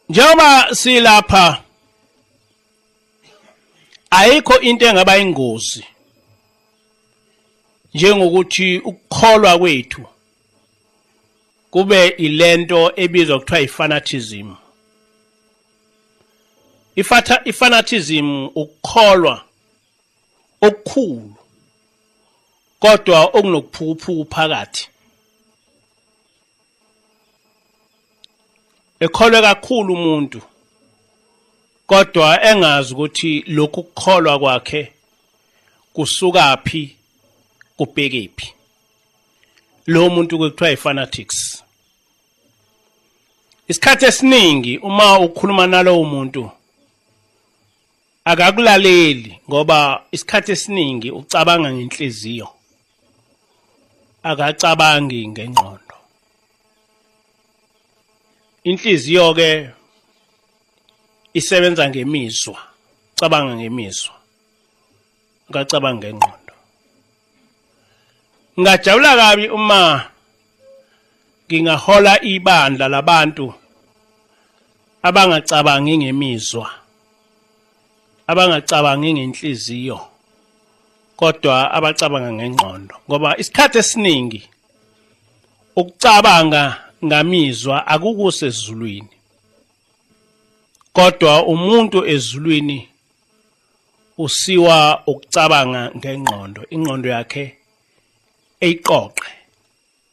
Njengoba silapha ayikho into engaba ingozi njengokuthi ukukholwa kwethu kube ilento ebizwa kuthiwa ifanatism. Ifanatism ukukholwa okukhulu kodwa okunokuphukuphuku phakathi. Ekholwe kakhulu umuntu kodwa engazi ukuthi lokhu kukholwa kwakhe kusuka phi kubheke phi. Lo muntu kuthiwa ifanatics. Isikhathi esiningi uma ukhuluma nalowo muntu akakulaleli ngoba isikhathi esiningi ucabanga ngenhliziyo akacabangi ngengqondo. Inhliziyo ke isebenza ngemizwa, cabanga ngemizwa, ngacabanga ngengqondo. Ngajabula kabi uma ngingahola ibandla labantu abangacabangi ngemizwa, abangacabangi ngenhliziyo, kodwa abacabanga ngengqondo. Ngoba isikhathi esiningi ukucabanga ngamizwa akukusezulwini, kodwa umuntu ezulwini usiwa ukucabanga ngengqondo, ingqondo yakhe eyiqoqe.